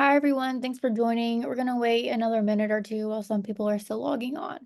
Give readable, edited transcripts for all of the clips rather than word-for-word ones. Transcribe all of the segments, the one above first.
Hi, everyone. Thanks for joining. We're going to wait another minute or two while some people are still logging on.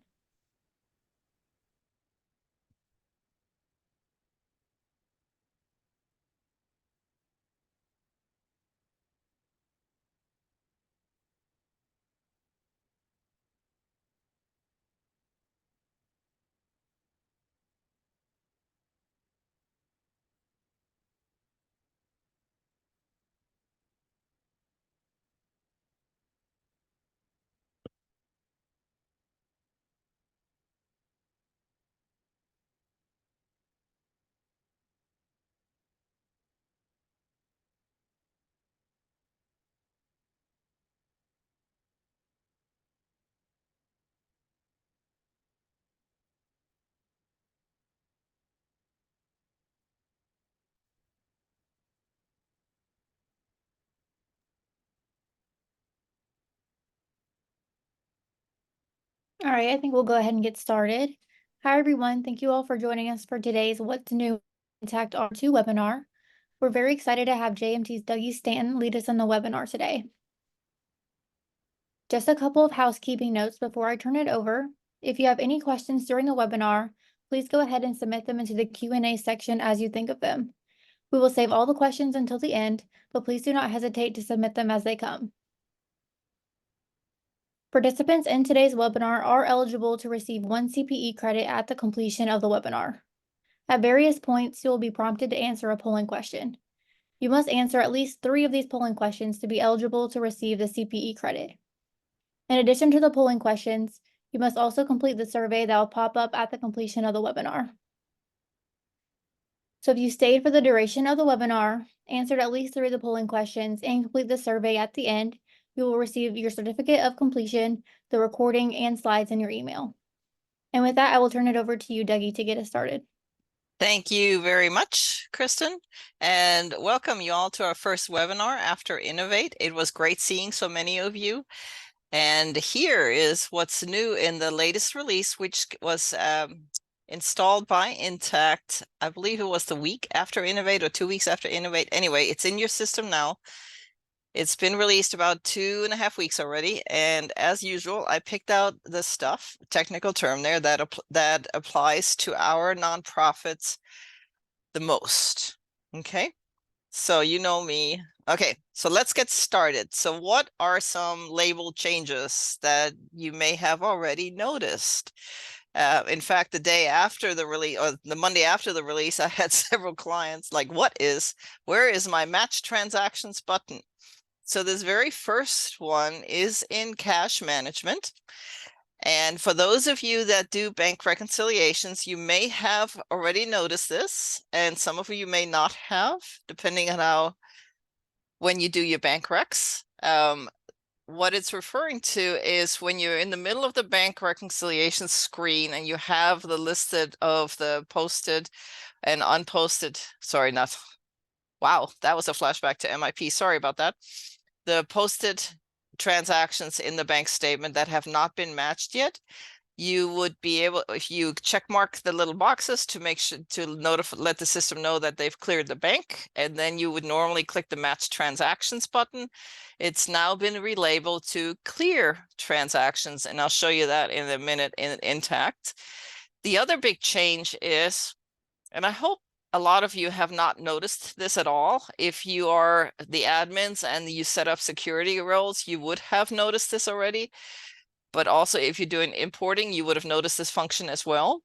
All right, I think we'll go ahead and get started. Hi, everyone. Thank you all for joining us for today's What's New Intacct R2 webinar. We're very excited to have JMT's Dougie Stanton lead us in the webinar today. Just a couple of housekeeping notes before I turn it over. If you have any questions during the webinar, please go ahead and submit them into the Q&A section as you think of them. We will save all the questions until the end, but please do not hesitate to submit them as they come. Participants in today's webinar are eligible to receive 1 CPE credit at the completion of the webinar. At various points, you will be prompted to answer a polling question. You must answer at least 3 of these polling questions to be eligible to receive the CPE credit. In addition to the polling questions, you must also complete the survey that will pop up at the completion of the webinar. So if you stayed for the duration of the webinar, answered at least 3 of the polling questions, and complete the survey at the end, you will receive your certificate of completion, the recording, and slides in your email. And with that, I will turn it over to you, Dougie, to get us started. Thank you very much, Kristen, and welcome you all to our first webinar after Innovate. It was great seeing so many of you. And here is what's new in the latest release, which was installed by Intacct. I believe it was the week after Innovate or 2 weeks after Innovate. Anyway, it's in your system now. It's been released about 2.5 weeks already, and as usual, I picked out the stuff, technical term there, that applies to our nonprofits the most. Okay, so you know me. Okay, so let's get started. So what are some label changes that you may have already noticed? In fact, the day after the release, or the Monday after the release, I had several clients like, where is my match transactions button? So this very first one is in cash management. And for those of you that do bank reconciliations, you may have already noticed this, and some of you may not have, depending on when you do your bank recs. What it's referring to is when you're in the middle of the bank reconciliation screen and you have the listed of the posted and unposted, wow, that was a flashback to MIP. Sorry about that. The posted transactions in the bank statement that have not been matched yet, you would be able, if you check mark the little boxes to make sure to let the system know that they've cleared the bank, and then you would normally click the match transactions button. It's now been relabeled to clear transactions, and I'll show you that in a minute in Intacct. The other big change is, and I hope a lot of you have not noticed this at all. If you are the admins and you set up security roles, you would have noticed this already. But also if you're doing importing, you would have noticed this function as well.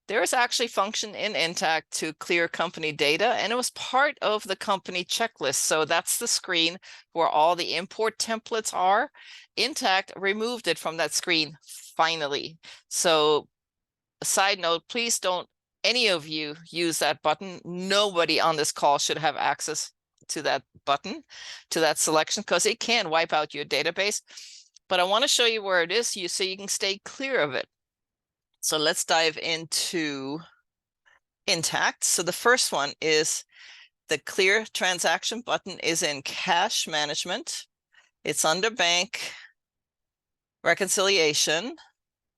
There is actually function in Intacct to clear company data, and it was part of the company checklist. So that's the screen where all the import templates are. Intacct removed it from that screen finally. So a side note, please don't any of you use that button. Nobody on this call should have access to that button, to that selection, because it can wipe out your database. But I want to show you where it is so you can stay clear of it. So let's dive into Intacct. So the first one is the clear transaction button is in cash management. It's under bank reconciliation.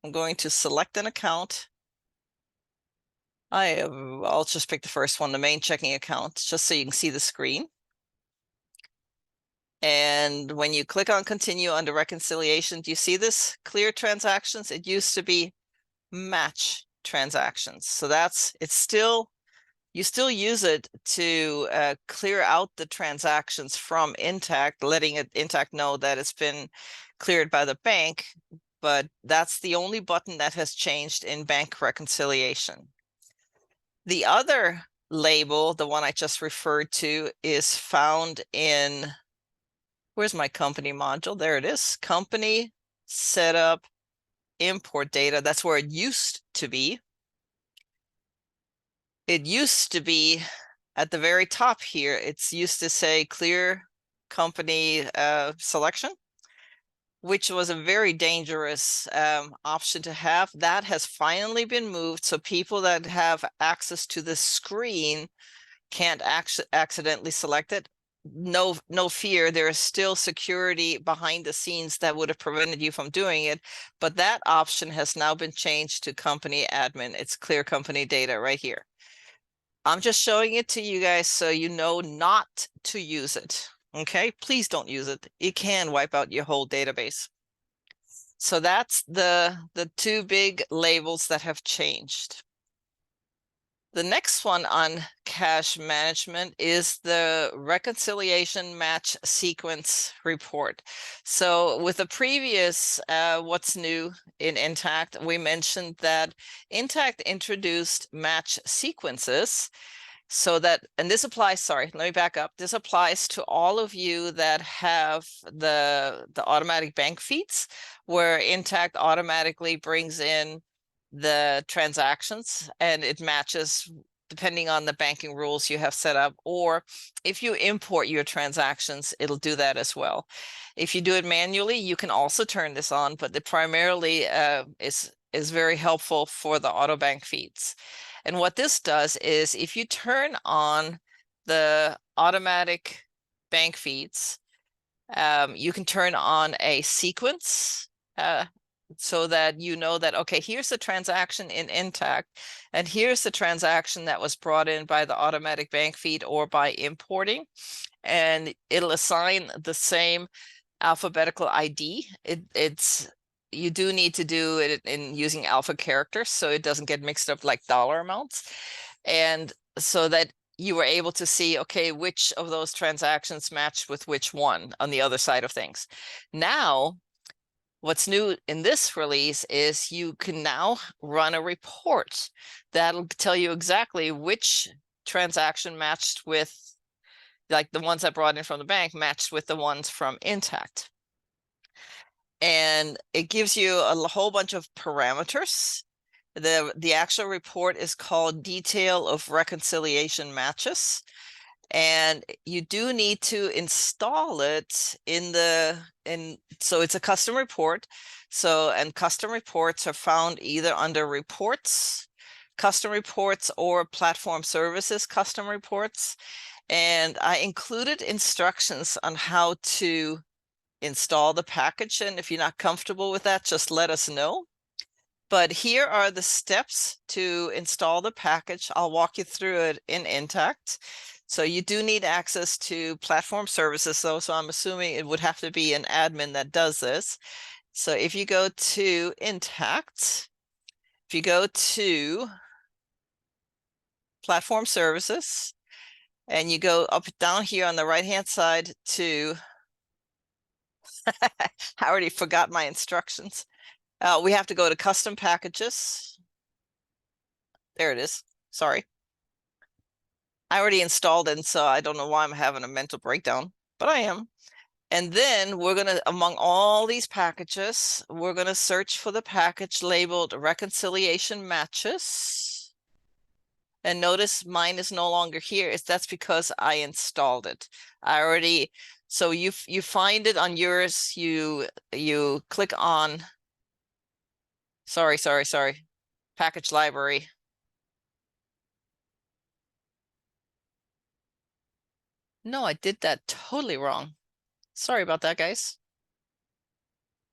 I'm going to select an account. I'll just pick the first one, the main checking account, just so you can see the screen. And when you click on continue under reconciliation, do you see this clear transactions? It used to be match transactions. So you still use it to clear out the transactions from Intacct, letting Intacct know that it's been cleared by the bank, but that's the only button that has changed in bank reconciliation. The other label, the one I just referred to, is found in, where's my company module? There it is, company setup import data. That's where it used to be. It used to be at the very top here. It's used to say clear company selection, which was a very dangerous option to have. That has finally been moved, so people that have access to the screen can't accidentally select it. No fear, there is still security behind the scenes that would have prevented you from doing it, but that option has now been changed to company admin. It's clear company data right here. I'm just showing it to you guys so you know not to use it. Okay, please don't use it. It can wipe out your whole database. So that's the two big labels that have changed. The next one on cash management is the reconciliation match sequence report. So with the previous what's new in Intacct, we mentioned that Intacct introduced match sequences so that, and this applies, sorry, let me back up. This applies to all of you that have the automatic bank feeds where Intacct automatically brings in the transactions and it matches depending on the banking rules you have set up, or if you import your transactions, it'll do that as well. If you do it manually, you can also turn this on, but it primarily is very helpful for the auto bank feeds. And what this does is if you turn on the automatic bank feeds, you can turn on a sequence so that you know that, okay, here's the transaction in Intacct, and here's the transaction that was brought in by the automatic bank feed or by importing, and it'll assign the same alphabetical ID. You do need to do it in using alpha characters so it doesn't get mixed up like dollar amounts, and so that you were able to see, okay, which of those transactions matched with which one on the other side of things. Now, what's new in this release is you can now run a report that'll tell you exactly which transaction matched with, like the ones that brought in from the bank matched with the ones from Intacct. And it gives you a whole bunch of parameters. The actual report is called Detail of Reconciliation Matches. And you do need to install it so it's a custom report. So, and custom reports are found either under reports, custom reports, or platform services custom reports. And I included instructions on how to install the package. And if you're not comfortable with that, just let us know. But here are the steps to install the package. I'll walk you through it in Intacct. So you do need access to platform services though, so I'm assuming it would have to be an admin that does this. So if you go to Intacct, if you go to platform services, and you go up down here on the right-hand side to, I already forgot my instructions. We have to go to custom packages. There it is. Sorry. I already installed it, so I don't know why I'm having a mental breakdown, but I am. And then we're going to, among all these packages, we're going to search for the package labeled reconciliation matches. And notice mine is no longer here. That's because I installed it. I already, so you find it on yours, you click on, sorry, package library. No, I did that totally wrong. Sorry about that, guys.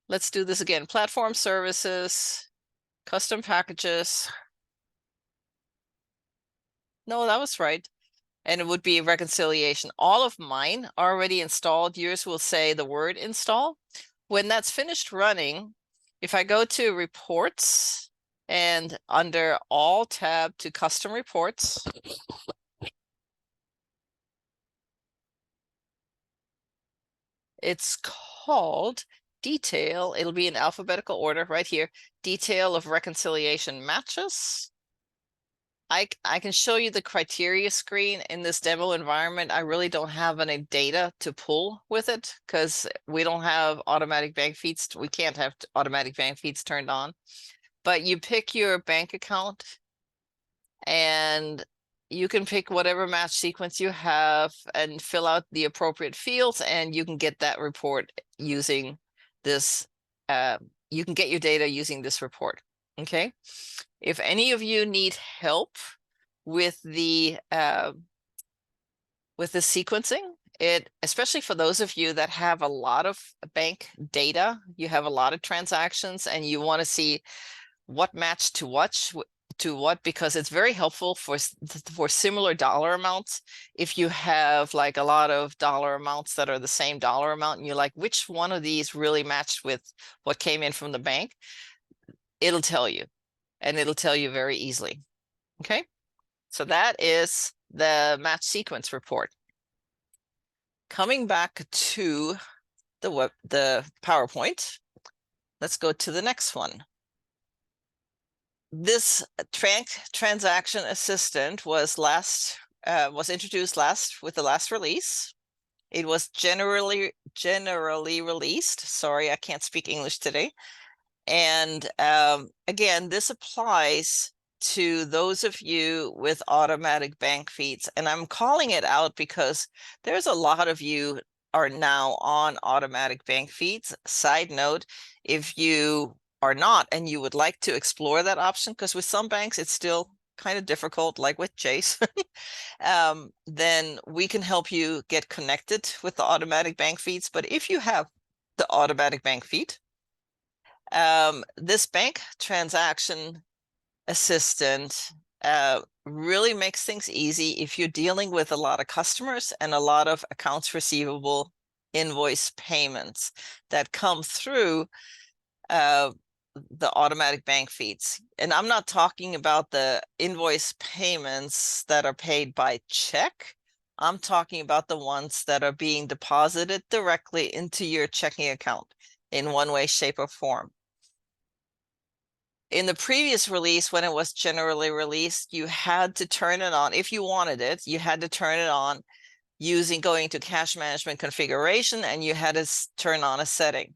Let's do this again. Platform services, custom packages. No, that was right. and it would be a reconciliation. All of mine are already installed. Yours will say the word install. When that's finished running, if I go to reports and under all tab to custom reports, it's called detail. It'll be in alphabetical order right here. Detail of reconciliation matches. I can show you the criteria screen in this demo environment. I really don't have any data to pull with it because we don't have automatic bank feeds. We can't have automatic bank feeds turned on. But you pick your bank account and you can pick whatever match sequence you have and fill out the appropriate fields, and you can get that report using this. You can get your data using this report. Okay. If any of you need help with the sequencing, especially for those of you that have a lot of bank data, you have a lot of transactions, and you want to see what match to what, because it's very helpful for similar dollar amounts. If you have like a lot of dollar amounts that are the same dollar amount and you're like, which one of these really matched with what came in from the bank, it'll tell you, and it'll tell you very easily. Okay, so that is the match sequence report. Coming back to the PowerPoint, let's go to the next one. This transaction assistant was introduced with the last release. It was generally released. Sorry, I can't speak English today. And again, this applies to those of you with automatic bank feeds. And I'm calling it out because there's a lot of you are now on automatic bank feeds. Side note, if you are not and you would like to explore that option, because with some banks it's still kind of difficult, like with Chase, then we can help you get connected with the automatic bank feeds. But if you have the automatic bank feed, this bank transaction assistant really makes things easy if you're dealing with a lot of customers and a lot of accounts receivable invoice payments that come through the automatic bank feeds. And I'm not talking about the invoice payments that are paid by check. I'm talking about the ones that are being deposited directly into your checking account in one way, shape, or form. In the previous release, when it was generally released, you had to turn it on. If you wanted it, you had to turn it on going to cash management configuration, and you had to turn on a setting.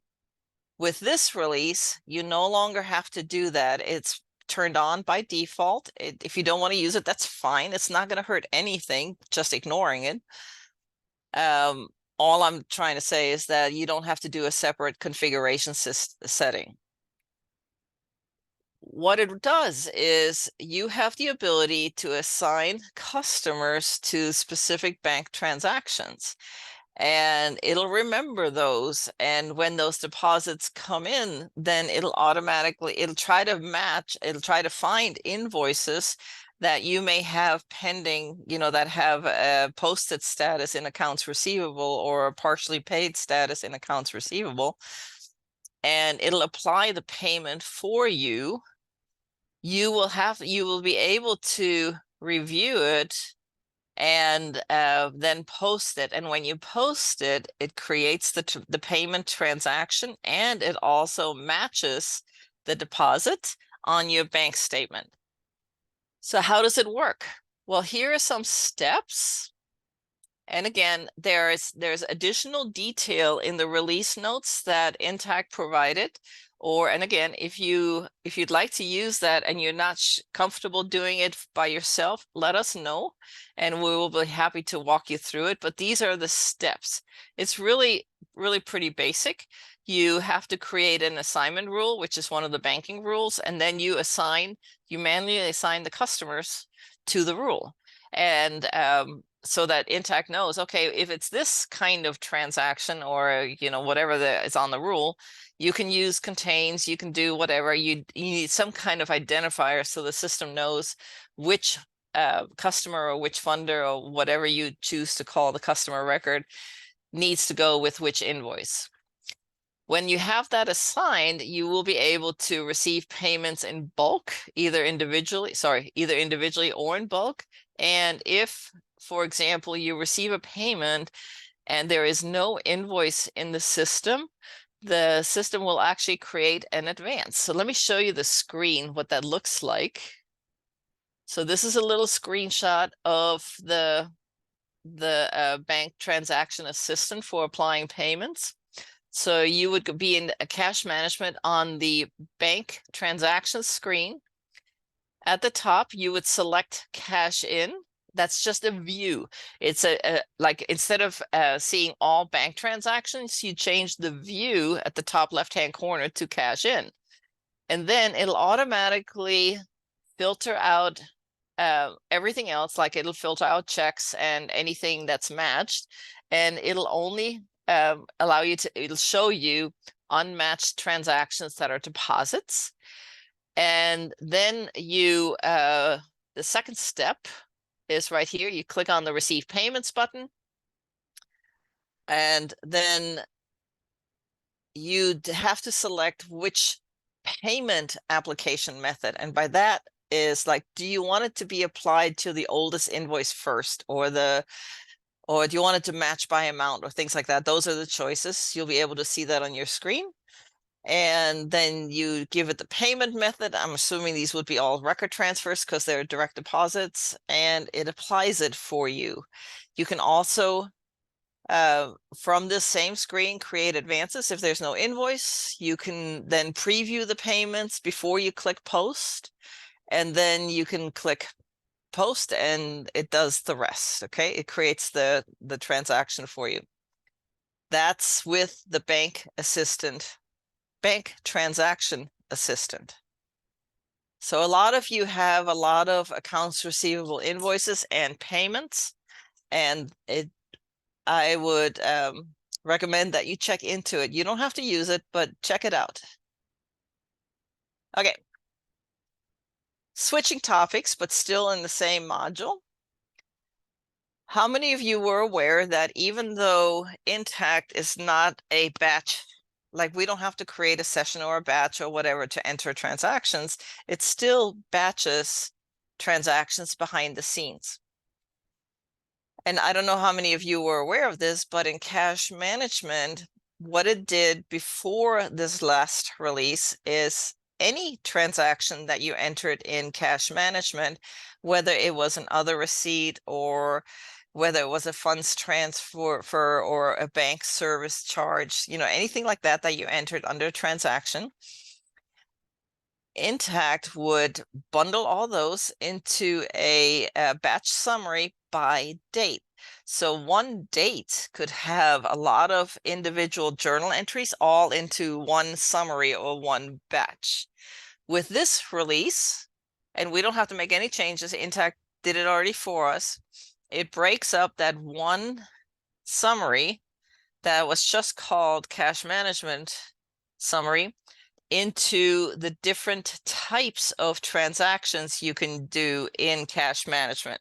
With this release, you no longer have to do that. It's turned on by default. If you don't want to use it, that's fine. It's not going to hurt anything, just ignoring it. All I'm trying to say is that you don't have to do a separate configuration setting. What it does is you have the ability to assign customers to specific bank transactions, and it'll remember those. And when those deposits come in, then it'll try to find invoices that you may have pending, that have a posted status in accounts receivable or a partially paid status in accounts receivable. And it'll apply the payment for you. You will be able to review it and then post it. And when you post it, it creates the payment transaction, and it also matches the deposit on your bank statement. So how does it work? Well, here are some steps. And again, there's additional detail in the release notes that Intacct provided. And again, if you'd like to use that and you're not comfortable doing it by yourself, let us know, and we will be happy to walk you through it. But these are the steps. It's really, really pretty basic. You have to create an assignment rule, which is one of the banking rules, and then you manually assign the customers to the rule. And so that Intacct knows, okay, if it's this kind of transaction or, whatever is on the rule, you can use contains, you can do whatever. You need some kind of identifier so the system knows which customer or which funder or whatever you choose to call the customer record needs to go with which invoice. When you have that assigned, you will be able to receive payments in bulk, either individually or in bulk. And if, for example, you receive a payment and there is no invoice in the system will actually create an advance. So let me show you the screen, what that looks like. So this is a little screenshot of the bank transaction assistant for applying payments. So you would be in a cash management on the bank transaction screen. At the top, you would select cash in. That's just a view. It's like instead of seeing all bank transactions, you change the view at the top left-hand corner to cash in. And then it'll automatically filter out everything else, like it'll filter out checks and anything that's matched, and it'll only allow you to, it'll show you unmatched transactions that are deposits. And then you, the second step is right here. You click on the receive payments button, and then you'd have to select which payment application method. And by that is like, do you want it to be applied to the oldest invoice first, or do you want it to match by amount, or things like that? Those are the choices. You'll be able to see that on your screen. And then you give it the payment method. I'm assuming these would be all record transfers because they're direct deposits, and it applies it for you. You can also, from this same screen, create advances. If there's no invoice, you can then preview the payments before you click post, and then you can click post and it does the rest. Okay, it creates the transaction for you. That's with the bank transaction assistant. So a lot of you have a lot of accounts receivable invoices and payments, and I would recommend that you check into it. You don't have to use it, but check it out. Okay. Switching topics, but still in the same module. How many of you were aware that even though Intacct is not a batch, like we don't have to create a session or a batch or whatever to enter transactions, it still batches transactions behind the scenes. And I don't know how many of you were aware of this, but in cash management, what it did before this last release is any transaction that you entered in cash management, whether it was an other receipt or whether it was a funds transfer or a bank service charge, anything like that that you entered under transaction, Intacct would bundle all those into a batch summary by date. So one date could have a lot of individual journal entries all into one summary or one batch. With this release, and we don't have to make any changes, Intacct did it already for us, it breaks up that one summary that was just called cash management summary into the different types of transactions you can do in cash management.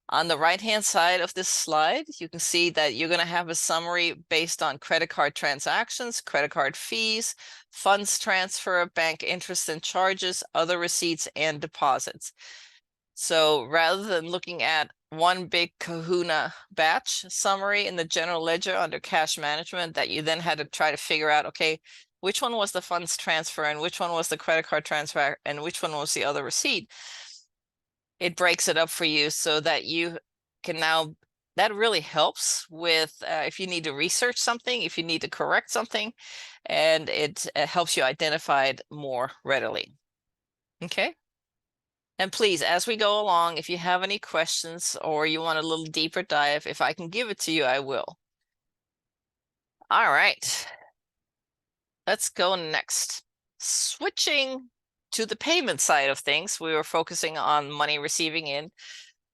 On the right-hand side of this slide, you can see that you're going to have a summary based on credit card transactions, credit card fees, funds transfer, bank interest and charges, other receipts, and deposits. So rather than looking at one big kahuna batch summary in the general ledger under cash management that you then had to try to figure out, okay, which one was the funds transfer and which one was the credit card transfer and which one was the other receipt, it breaks it up for you so that you can now, that really helps with if you need to research something, if you need to correct something, and it helps you identify it more readily. Okay. And please, as we go along, if you have any questions or you want a little deeper dive, if I can give it to you, I will. All right. Let's go next. Switching to the payment side of things, we were focusing on money receiving in.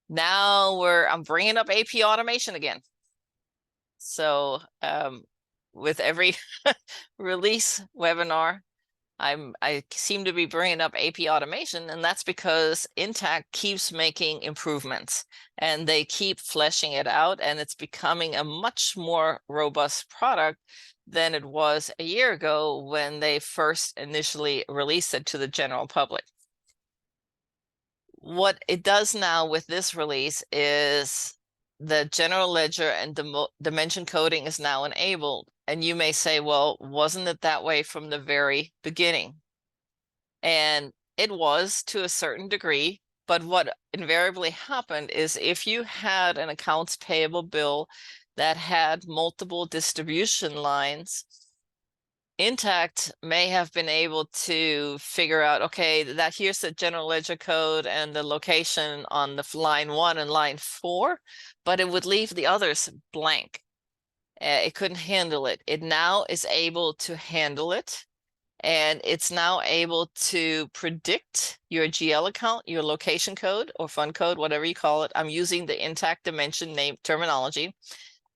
Now I'm bringing up AP automation again. So with every release webinar, I seem to be bringing up AP automation, and that's because Intacct keeps making improvements and they keep fleshing it out, and it's becoming a much more robust product than it was a year ago when they first initially released it to the general public. What it does now with this release is the general ledger and dimension coding is now enabled. And you may say, well, wasn't it that way from the very beginning? And it was to a certain degree, but what invariably happened is if you had an accounts payable bill that had multiple distribution lines, Intacct may have been able to figure out, okay, that here's the general ledger code and the location on the line 1 and line 4, but it would leave the others blank. It couldn't handle it. It now is able to handle it, and it's now able to predict your GL account, your location code or fund code, whatever you call it. I'm using the Intacct dimension name terminology,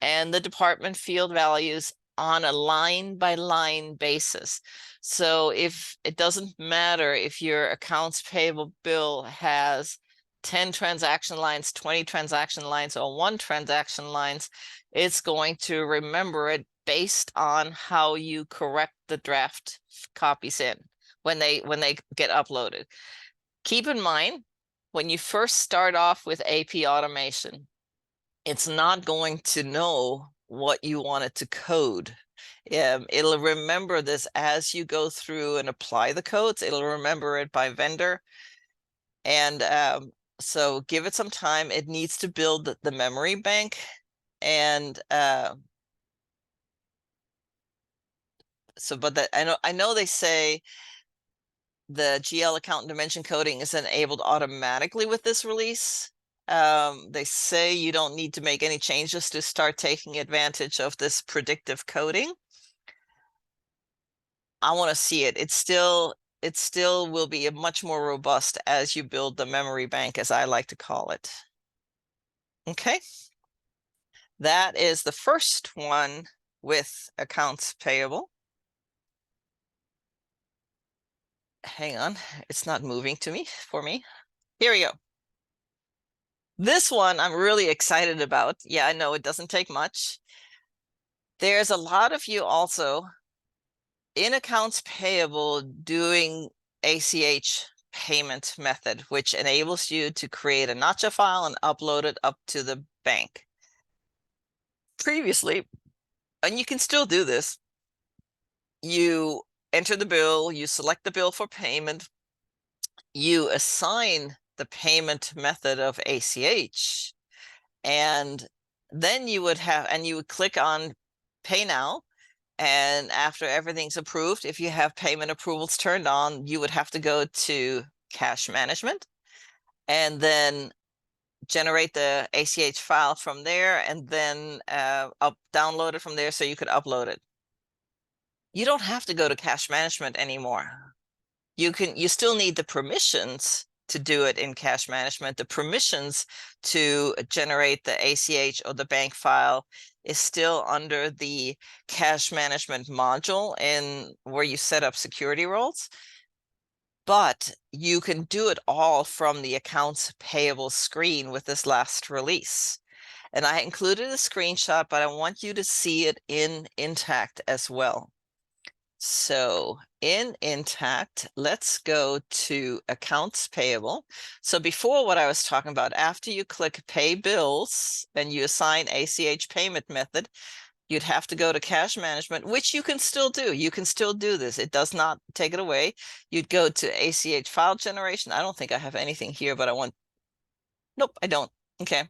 and the department field values on a line by line basis. So if it doesn't matter if your accounts payable bill has 10 transaction lines, 20 transaction lines, or 1 transaction lines, it's going to remember it based on how you correct the draft copies in when they get uploaded. Keep in mind, when you first start off with AP automation, it's not going to know what you want it to code. It'll remember this as you go through and apply the codes. It'll remember it by vendor. And so give it some time. It needs to build the memory bank. And but I know they say the GL account dimension coding is enabled automatically with this release. They say you don't need to make any changes to start taking advantage of this predictive coding. I want to see it. It still will be a much more robust as you build the memory bank, as I like to call it. Okay. That is the first one with accounts payable. Hang on, it's not moving for me. Here we go. This one I'm really excited about. Yeah, I know it doesn't take much. There's a lot of you also in accounts payable doing ACH payment method, which enables you to create a notcha file and upload it up to the bank. Previously, and you can still do this, you enter the bill, you select the bill for payment, you assign the payment method of ACH, and then you would click on Pay Now. And after everything's approved, if you have payment approvals turned on, you would have to go to cash management and then generate the ACH file from there, and then download it from there so you could upload it. You don't have to go to cash management anymore. You still need the permissions to do it in cash management. The permissions to generate the ACH or the bank file is still under the cash management module in where you set up security roles. But you can do it all from the accounts payable screen with this last release. And I included a screenshot, but I want you to see it in Intacct as well. So in Intacct, let's go to accounts payable. So before, what I was talking about, after you click pay bills and you assign ACH payment method, you'd have to go to cash management, which you can still do. You can still do this. It does not take it away. You'd go to ACH file generation. I don't think I have anything here, but nope, I don't. Okay.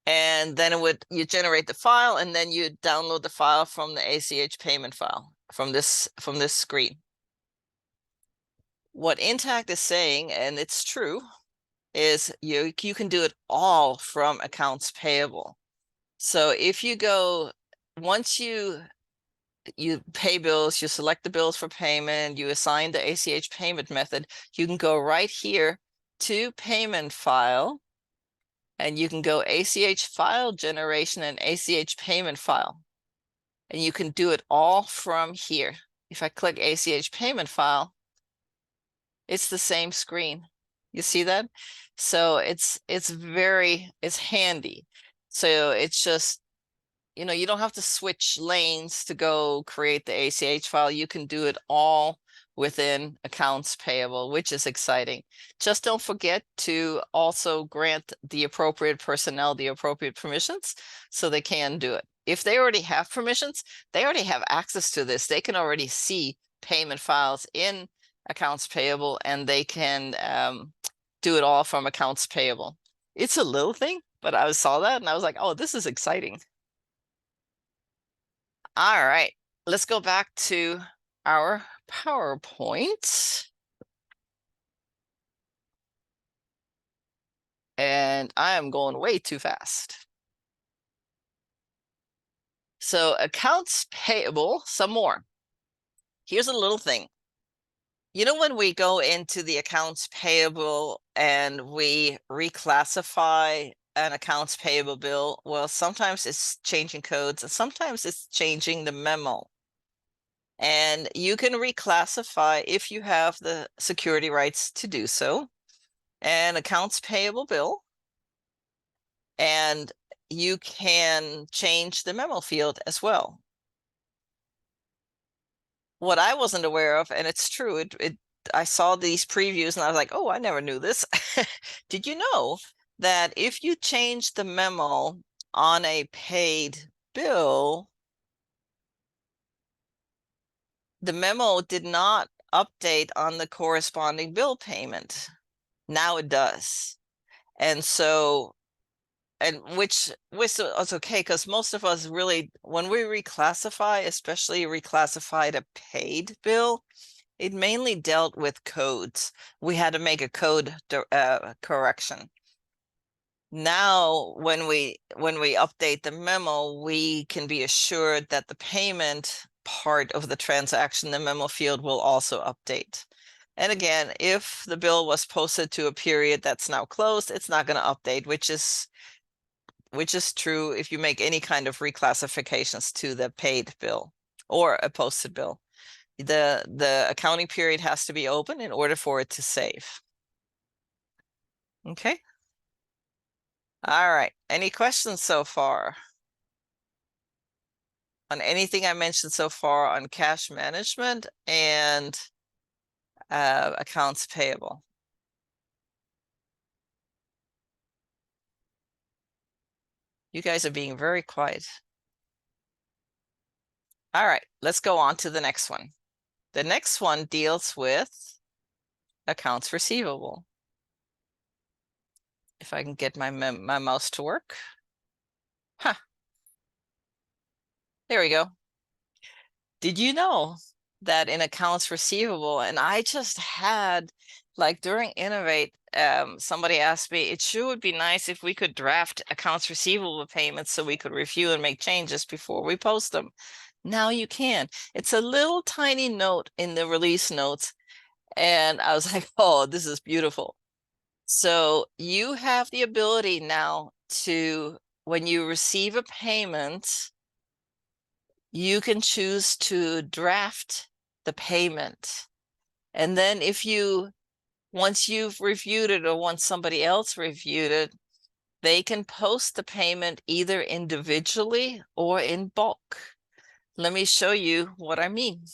And then you generate the file, and then you download the file from the ACH payment file from this screen. What Intacct is saying, and it's true, is you can do it all from accounts payable. So if you go, once you pay bills, you select the bills for payment, you assign the ACH payment method, you can go right here to payment file, and you can go ACH file generation and ACH payment file. And you can do it all from here. if I click ACH payment file, it's the same screen. You see that? So it's handy. So it's just, you don't have to switch lanes to go create the ACH file. You can do it all within accounts payable, which is exciting. Just don't forget to also grant the appropriate personnel the appropriate permissions so they can do it. If they already have permissions, they already have access to this. They can already see payment files in accounts payable, and they can do it all from accounts payable. It's a little thing, but I saw that and I was like, oh, this is exciting. All right, let's go back to our PowerPoint. And I am going way too fast. So accounts payable, some more. Here's a little thing. When we go into the accounts payable and we reclassify an accounts payable bill, well, sometimes it's changing codes and sometimes it's changing the memo. And you can reclassify if you have the security rights to do so, an accounts payable bill, and you can change the memo field as well. What I wasn't aware of, and it's true, I saw these previews and I was like, oh, I never knew this. Did you know that if you change the memo on a paid bill, the memo did not update on the corresponding bill payment? Now it does. And so, which was okay, because most of us really, when we reclassify, especially reclassified a paid bill, it mainly dealt with codes. We had to make a code correction. Now, when we update the memo, we can be assured that the payment part of the transaction, the memo field, will also update. And again, if the bill was posted to a period that's now closed, it's not going to update, which is true if you make any kind of reclassifications to the paid bill or a posted bill. The accounting period has to be open in order for it to save. Okay. All right. Any questions so far on anything I mentioned so far on cash management and accounts payable? You guys are being very quiet. All right, let's go on to the next one. The next one deals with accounts receivable. If I can get my mouse to work. Huh. There we go. Did you know that in accounts receivable, and I just had, like during Innovate, somebody asked me, it sure would be nice if we could draft accounts receivable payments so we could review and make changes before we post them. Now you can. It's a little tiny note in the release notes. And I was like, oh, this is beautiful. So you have the ability now to, when you receive a payment, you can choose to draft the payment. And then once you've reviewed it or once somebody else reviewed it, they can post the payment either individually or in bulk. Let me show you what I mean.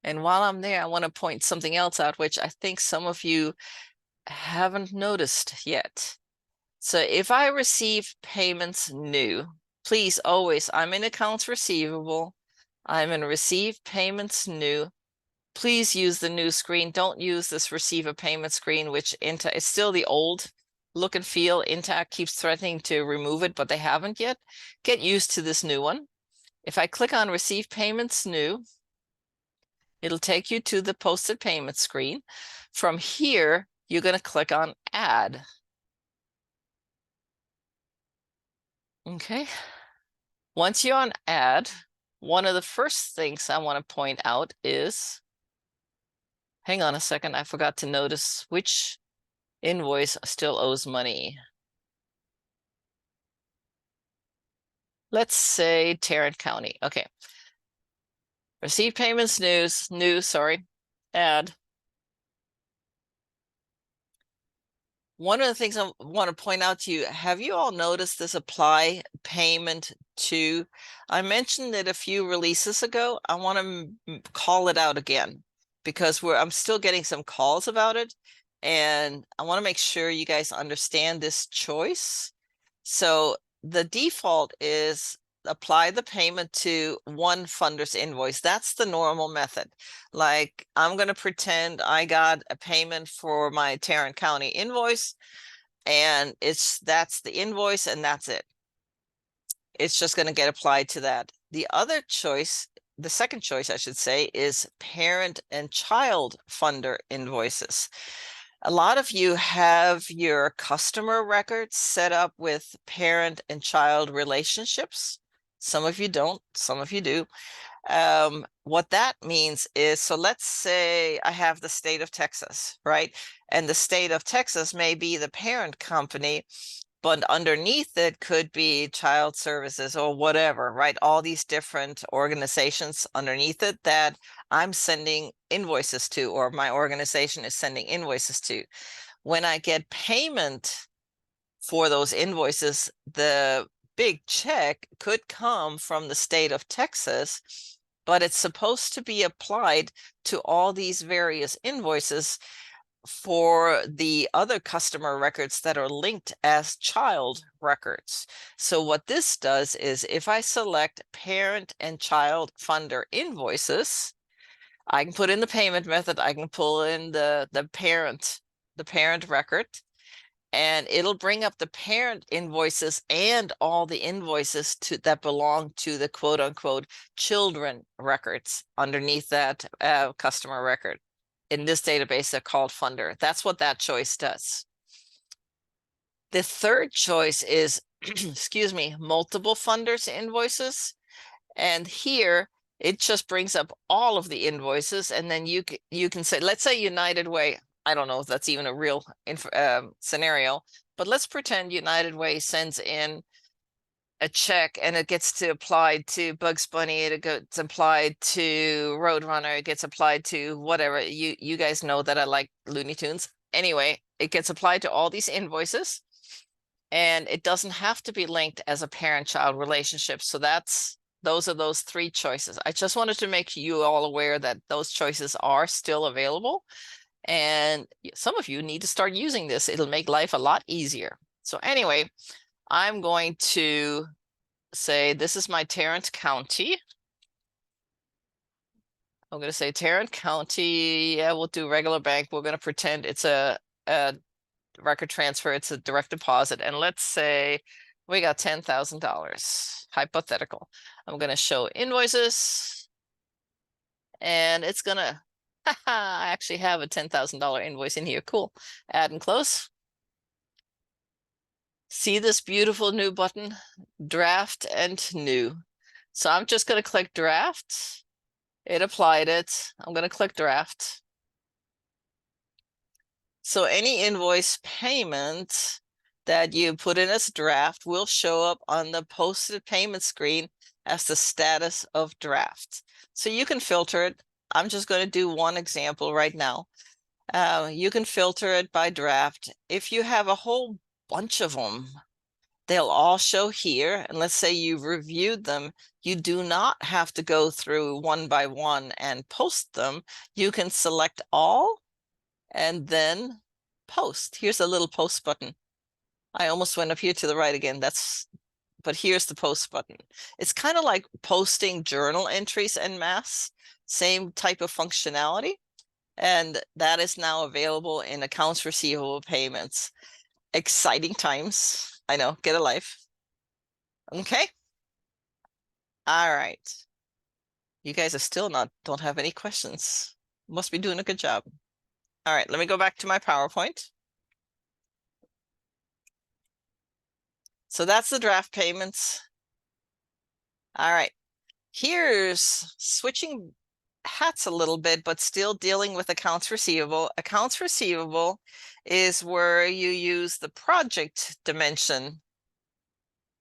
And while I'm there, I want to point something else out, which I think some of you haven't noticed yet. So if I receive payments new, please always, I'm in accounts receivable, I'm in receive payments new. Please use the new screen. Don't use this receive a payment screen, which it's still the old look and feel. Intacct keeps threatening to remove it, but they haven't yet. Get used to this new one. If I click on receive payments new, it'll take you to the posted payment screen. From here, you're going to click on add. Okay. Once you're on add, one of the first things I want to point out is, hang on a second, I forgot to notice which invoice still owes money. Let's say Tarrant County. Okay. Receive payments add. One of the things I want to point out to you, have you all noticed this apply payment to? I mentioned it a few releases ago. I want to call it out again because I'm still getting some calls about it. And I want to make sure you guys understand this choice. So the default is apply the payment to one funder's invoice. That's the normal method. Like I'm going to pretend I got a payment for my Tarrant County invoice and that's the invoice and that's it. It's just going to get applied to that. The other choice, the second choice I should say, is parent and child funder invoices. A lot of you have your customer records set up with parent and child relationships. Some of you don't, some of you do. What that means is, so let's say I have the state of Texas, right? And the state of Texas may be the parent company, but underneath it could be child services or whatever, right? All these different organizations underneath it that I'm sending invoices to, or my organization is sending invoices to. When I get payment for those invoices, the big check could come from the state of Texas, but it's supposed to be applied to all these various invoices for the other customer records that are linked as child records. So what this does is if I select parent and child funder invoices, I can put in the payment method, I can pull in the parent record, and it'll bring up the parent invoices and all the invoices that belong to the quote unquote children records underneath that customer record. In this database, they're called funder. That's what that choice does. The third choice is, excuse me, multiple funders invoices. And here it just brings up all of the invoices. And then you can say, let's say United Way. I don't know if that's even a real scenario, but let's pretend United Way sends in a check and it gets to applied to Bugs Bunny, it gets applied to Roadrunner, it gets applied to whatever. You guys know that I like Looney Tunes. Anyway, it gets applied to all these invoices and it doesn't have to be linked as a parent-child relationship. So those are those three choices. I just wanted to make you all aware that those choices are still available. And some of you need to start using this. It'll make life a lot easier. So anyway, I'm going to say this is my Tarrant County. I'm going to say Tarrant County. Yeah, we'll do regular bank. We're going to pretend it's a record transfer. It's a direct deposit. And let's say we got $10,000. Hypothetical. I'm going to show invoices. And it's going to, I actually have a $10,000 invoice in here. Cool. Add and close. See this beautiful new button, draft and new. So I'm just going to click draft. It applied it. I'm going to click draft. So any invoice payment that you put in as draft will show up on the posted payment screen as the status of draft. So you can filter it. I'm just going to do one example right now. You can filter it by draft. If you have a whole bunch of them, they'll all show here. And let's say you've reviewed them. You do not have to go through one by one and post them. You can select all and then post. Here's a little post button. I almost went up here to the right again. But here's the post button. It's kind of like posting journal entries en masse, same type of functionality. And that is now available in accounts receivable payments. Exciting times. I know, get a life. Okay. All right. You guys are still don't have any questions. Must be doing a good job. All right, let me go back to my PowerPoint. So that's the draft payments. All right, here's switching hats a little bit, but still dealing with accounts receivable. Accounts receivable is where you use the project dimension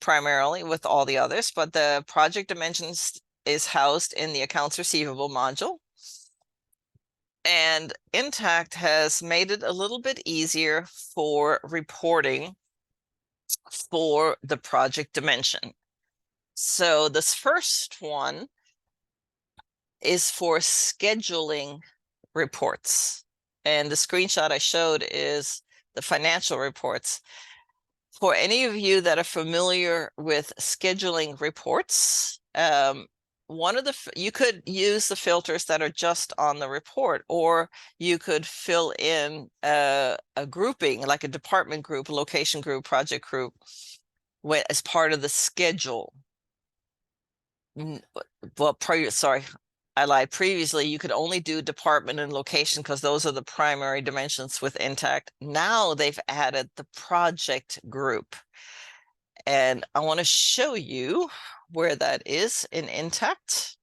primarily with all the others, but the project dimensions is housed in the accounts receivable module. And Intacct has made it a little bit easier for reporting for the project dimension. So this first one is for scheduling reports. And the screenshot I showed is the financial reports. For any of you that are familiar with scheduling reports, you could use the filters that are just on the report, or you could fill in a grouping, like a department group, location group, project group, as part of the schedule. Well, sorry, I lied. Previously, you could only do department and location because those are the primary dimensions with Intacct. Now they've added the project group. And I want to show you where that is in Intacct.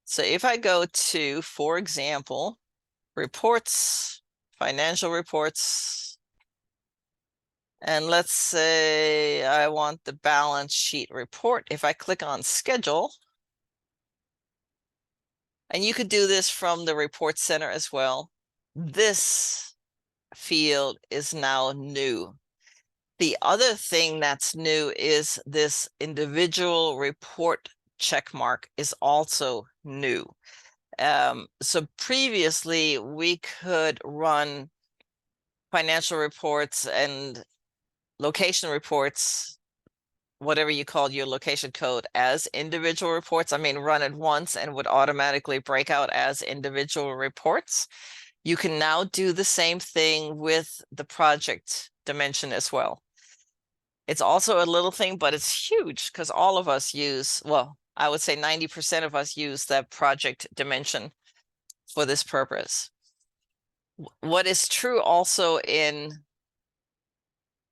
So if I go to, for example, reports, financial reports, and let's say I want the balance sheet report. If I click on schedule, and you could do this from the report center as well, this field is now new. The other thing that's new is this individual report check mark is also new. So previously we could run financial reports and location reports, whatever you call your location code, as individual reports. I mean, run it once and would automatically break out as individual reports. You can now do the same thing with the project dimension as well. It's also a little thing, but it's huge because all of us use, well, I would say 90% of us use that project dimension for this purpose. What is true also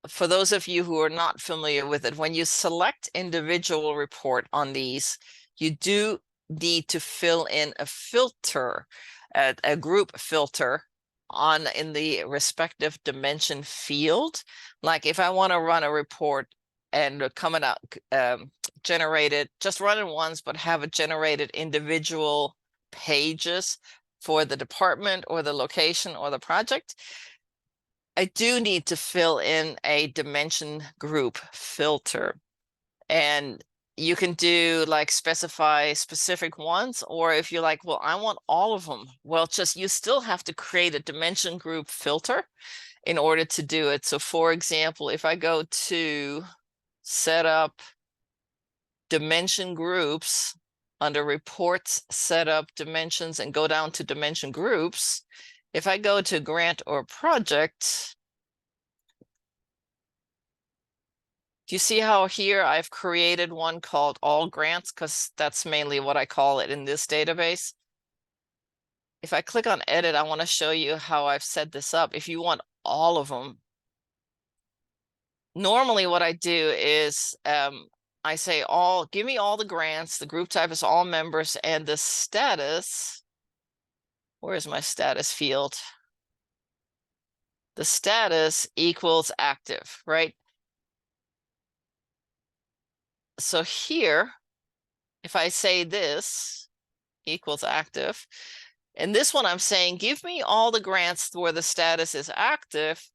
for those of you who are not familiar with it, when you select individual report on these, you do need to fill in a filter, a group filter in the respective dimension field. Like if I want to run a report and coming out generated, just run it once, but have it generated individual pages for the department or the location or the project, I do need to fill in a dimension group filter. And you can do like specify specific ones, or if you're like, well, I want all of them, well, you still have to create a dimension group filter in order to do it. So for example, if I go to set up dimension groups under reports, setup dimensions, and go down to dimension groups, if I go to grant or project, do you see how here I've created one called all grants, because that's mainly what I call it in this database? If I click on edit, I want to show you how I've set this up. If you want all of them, normally what I do is I say give me all the grants, the group type is all members, and the status, where's my status field? The status equals active, right? So here, if I say this equals active, and this one I'm saying, give me all the grants where the status is active,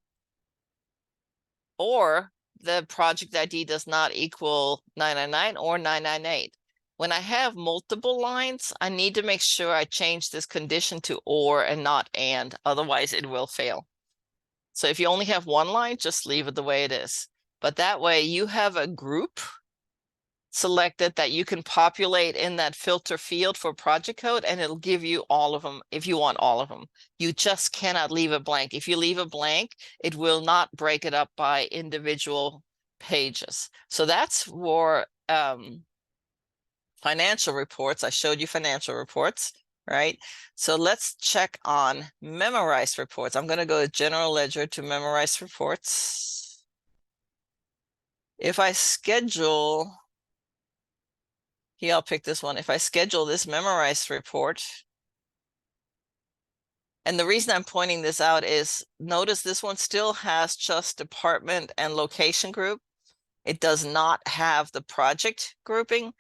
or the project ID does not equal 999 or 998. When I have multiple lines, I need to make sure I change this condition to or and not and, otherwise it will fail. So if you only have one line, just leave it the way it is. But that way you have a group selected that you can populate in that filter field for project code, and it'll give you all of them if you want all of them. You just cannot leave it blank. If you leave it blank, it will not break it up by individual pages. So that's for financial reports. I showed you financial reports, right? So let's check on memorized reports. I'm going to go to general ledger to memorized reports. If I schedule, here, I'll pick this one. If I schedule this memorized report, and the reason I'm pointing this out is notice this one still has just department and location group. It does not have the project grouping.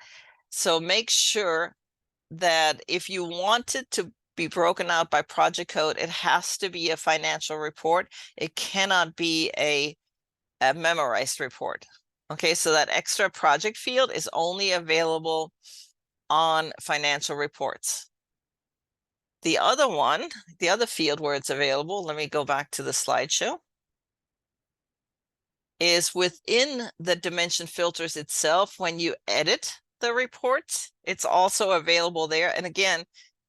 So make sure that if you want it to be broken out by project code, it has to be a financial report. It cannot be a memorized report. Okay, so that extra project field is only available on financial reports. The other one, the other field where it's available, let me go back to the slideshow, is within the dimension filters itself. When you edit the report, it's also available there. And again,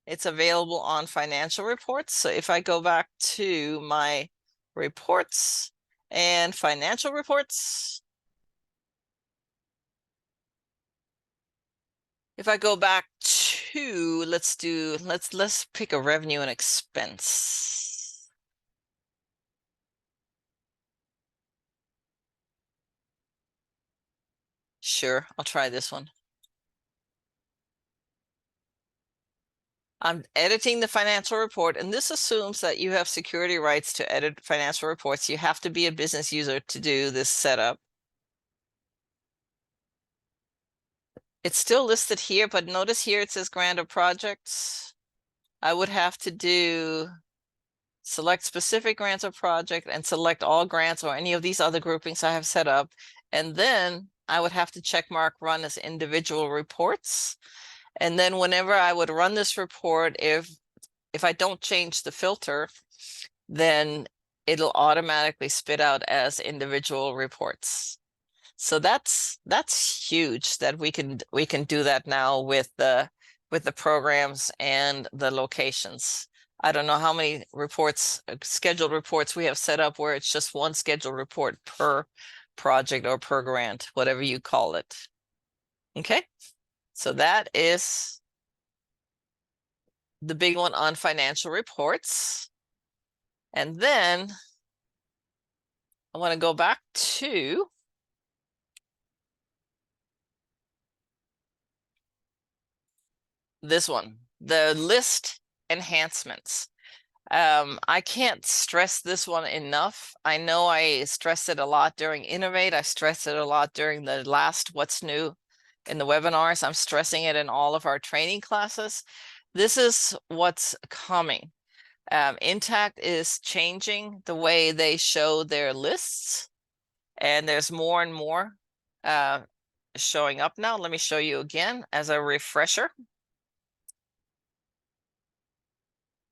it's available on financial reports. So if I go back to my reports and financial reports, if I go back to, let's pick a revenue and expense. Sure, I'll try this one. I'm editing the financial report, and this assumes that you have security rights to edit financial reports. You have to be a business user to do this setup. It's still listed here, but notice here it says grant of projects. I would have to select specific grants or project and select all grants or any of these other groupings I have set up. And then I would have to check mark run as individual reports. And then whenever I would run this report, if I don't change the filter, then it'll automatically spit out as individual reports. So that's huge that we can do that now with the programs and the locations. I don't know how many reports, scheduled reports we have set up where it's just one scheduled report per project or per grant, whatever you call it. Okay, so that is the big one on financial reports. And then I want to go back to this one, the list enhancements. I can't stress this one enough. I know I stressed it a lot during Innovate. I stressed it a lot during the last What's New in the webinars. I'm stressing it in all of our training classes. This is what's coming. Intacct is changing the way they show their lists, and there's more and more showing up now. Let me show you again as a refresher.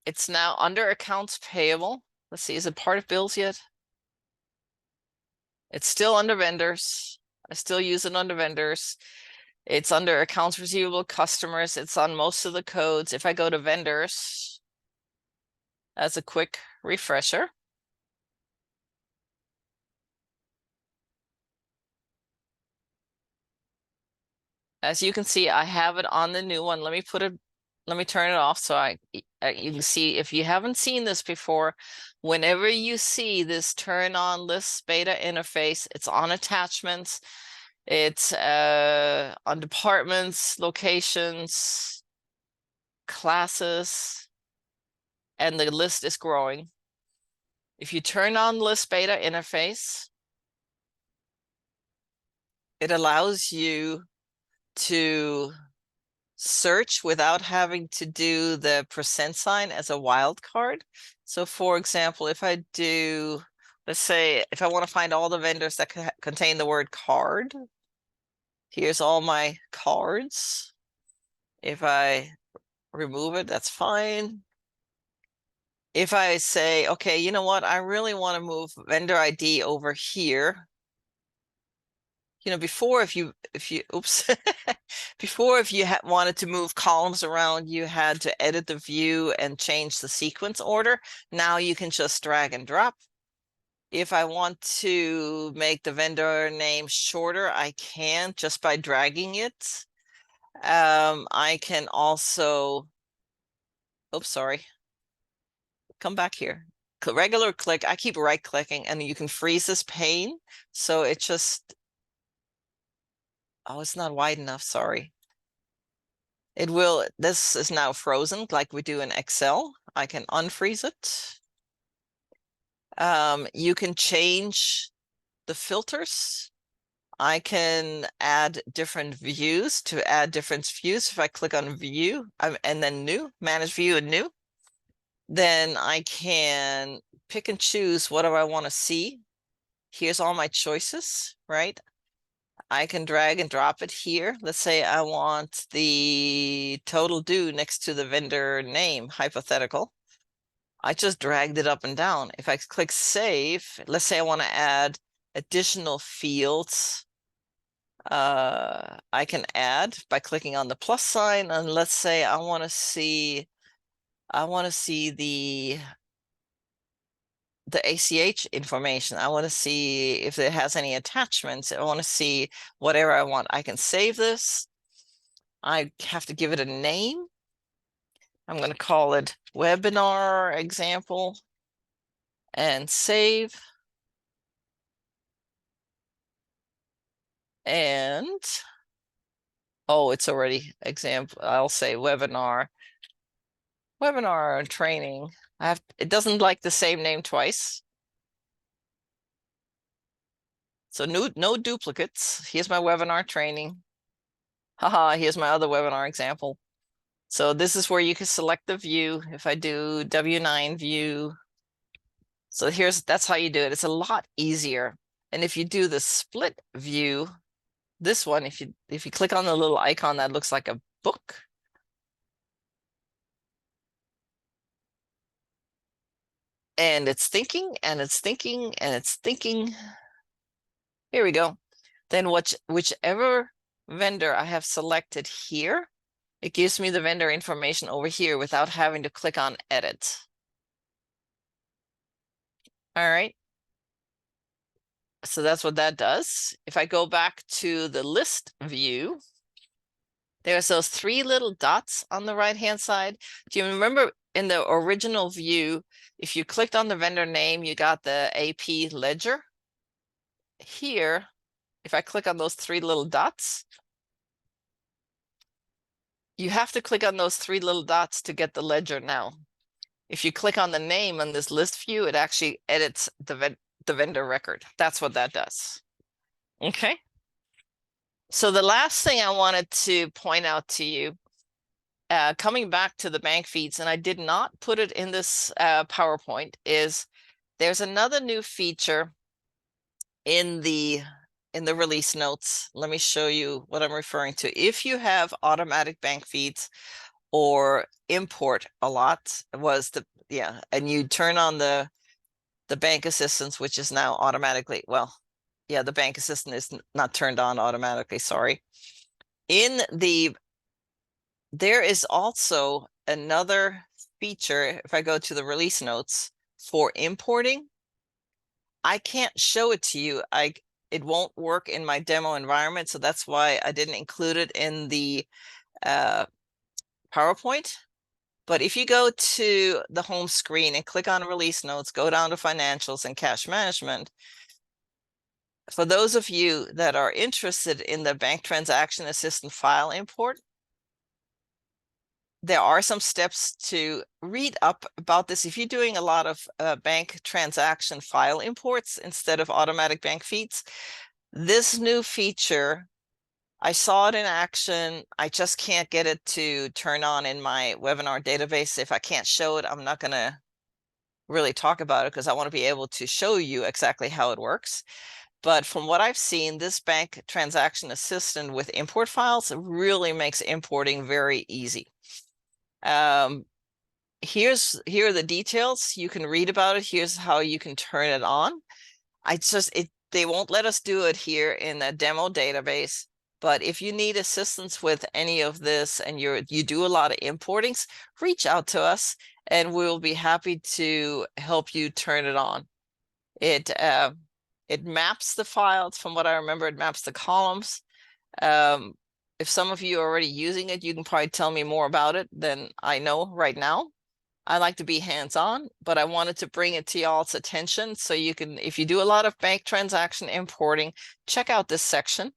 It's now under accounts payable. Let's see, is it part of bills yet? It's still under vendors. I still use it under vendors. It's under accounts receivable customers. It's on most of the codes. If I go to vendors, as a quick refresher, as you can see, I have it on the new one. Let me turn it off so you can see. If you haven't seen this before, whenever you see this turn on list beta interface, it's on attachments, it's on departments, locations, classes, and the list is growing. If you turn on list beta interface, it allows you to search without having to do the % sign as a wildcard. So for example, if I do, let's say, if I want to find all the vendors that contain the word card, here's all my cards. If I remove it, that's fine. If I say, okay, you know what, I really want to move vendor ID over here. You know, before if you oops, before if you wanted to move columns around, you had to edit the view and change the sequence order. Now you can just drag and drop. If I want to make the vendor name shorter, I can just by dragging it. I can also, oops, sorry. Come back here. Regular click, I keep right clicking and you can freeze this pane. So it just, oh, it's not wide enough, sorry. It will, this is now frozen like we do in Excel. I can unfreeze it. You can change the filters I can add different views. To add different views, if I click on view and then new, manage view and new, then I can pick and choose whatever I want to see. Here's all my choices, right? I can drag and drop it here. Let's say I want the total due next to the vendor name, hypothetical. I just dragged it up and down. If I click save, let's say I want to add additional fields. I can add by clicking on the plus sign, and let's say I want to see the ACH information. I want to see if it has any attachments. I want to see whatever I want. I can save this. I have to give it a name. I'm going to call it webinar example and save. And oh, it's already example. I'll say webinar training. It doesn't like the same name twice. So no duplicates. Here's my webinar training. Haha, here's my other webinar example. So this is where you can select the view. If I do W9 view, so that's how you do it. It's a lot easier. And if you do the split view, this one, if you click on the little icon that looks like a book, and it's thinking and it's thinking and it's thinking. Here we go. Then whichever vendor I have selected here, it gives me the vendor information over here without having to click on edit. All right. So that's what that does. If I go back to the list view, there's those three little dots on the right-hand side. Do you remember in the original view, if you clicked on the vendor name, you got the AP ledger? Here, if I click on those three little dots, you have to click on those three little dots to get the ledger now. If you click on the name on this list view, it actually edits the vendor record. That's what that does. Okay. So the last thing I wanted to point out to you, coming back to the bank feeds, and I did not put it in this PowerPoint, is there's another new feature in the release notes. Let me show you what I'm referring to. If you have automatic bank feeds or import a lot, and you turn on the bank assistance, which is now automatically, the bank assistant is not turned on automatically, sorry. There is also another feature. If I go to the release notes for importing, I can't show it to you. It won't work in my demo environment, so that's why I didn't include it in the PowerPoint. But if you go to the home screen and click on release notes, go down to financials and cash management, for those of you that are interested in the bank transaction assistant file import, there are some steps to read up about this. If you're doing a lot of bank transaction file imports instead of automatic bank feeds, this new feature, I saw it in action. I just can't get it to turn on in my webinar database. If I can't show it, I'm not going to really talk about it because I want to be able to show you exactly how it works. But from what I've seen, this bank transaction assistant with import files really makes importing very easy. Here are the details. You can read about it. Here's how you can turn it on. They won't let us do it here in the demo database. But if you need assistance with any of this and you do a lot of importings, reach out to us and we'll be happy to help you turn it on. It maps the files. From what I remember, it maps the columns. If some of you are already using it, you can probably tell me more about it than I know right now. I like to be hands-on, but I wanted to bring it to y'all's attention so you can, if you do a lot of bank transaction importing, check out this section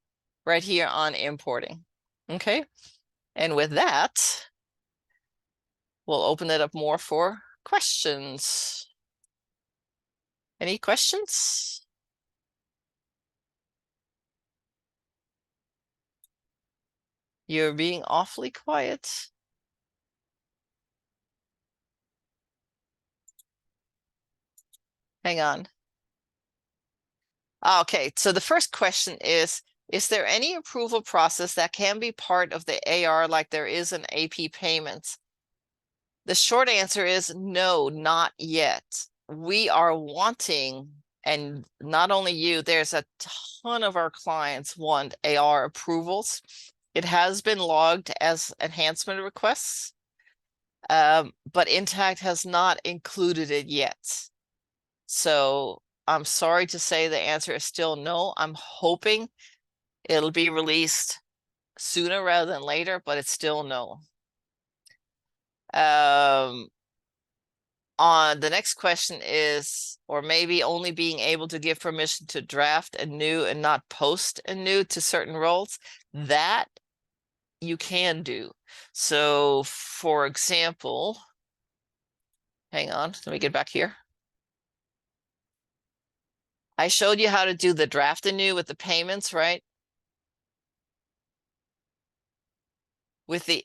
right here on importing. Okay. And with that, we'll open it up more for questions. Any questions? You're being awfully quiet. Hang on. Okay, so the first question is there any approval process that can be part of the AR like there is in AP payments? The short answer is no, not yet. We are wanting, and not only you, there's a ton of our clients want AR approvals. It has been logged as enhancement requests, but Intacct has not included it yet. So I'm sorry to say the answer is still no. I'm hoping it'll be released sooner rather than later, but it's still no. On the next question is, or maybe only being able to give permission to draft a new and not post a new to certain roles, that you can do. So for example, hang on, let me get back here. I showed you how to do the draft anew with the payments, right? With the,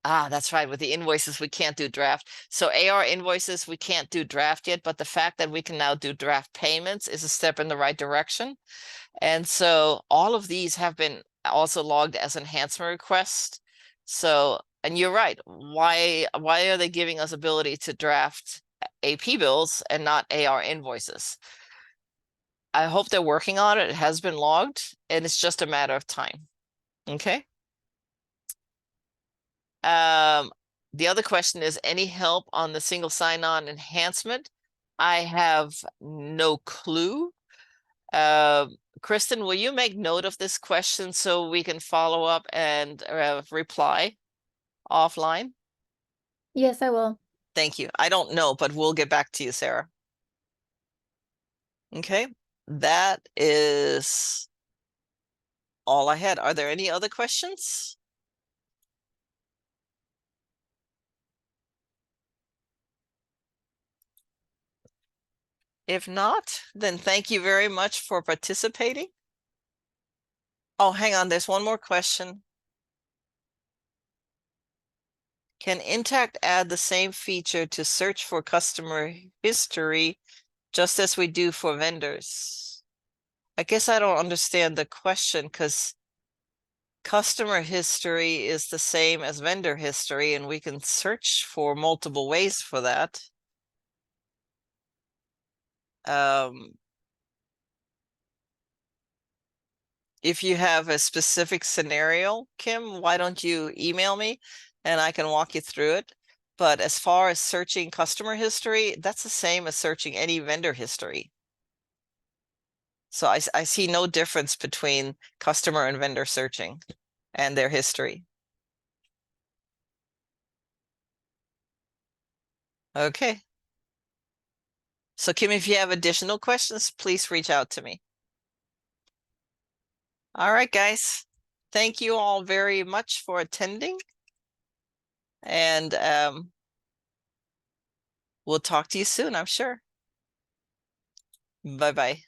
that's right, with the invoices, we can't do draft. So AR invoices, we can't do draft yet, but the fact that we can now do draft payments is a step in the right direction. And so all of these have been also logged as enhancement requests. So, and you're right, why are they giving us ability to draft AP bills and not AR invoices? I hope they're working on it. It has been logged, and it's just a matter of time. Okay. The other question is any help on the single sign-on enhancement? I have no clue. Kristen, will you make note of this question so we can follow up and reply offline? Yes, I will. Thank you. I don't know, but we'll get back to you, Sarah. Okay, that is all I had. Are there any other questions? If not, then thank you very much for participating. Oh, hang on, there's one more question. Can Intacct add the same feature to search for customer history just as we do for vendors? I guess I don't understand the question because customer history is the same as vendor history, and we can search for multiple ways for that. If you have a specific scenario, Kim, why don't you email me and I can walk you through it? But as far as searching customer history, that's the same as searching any vendor history. So I see no difference between customer and vendor searching and their history. Okay. So Kim, if you have additional questions, please reach out to me. All right, guys. Thank you all very much for attending. And we'll talk to you soon, I'm sure. Bye-bye.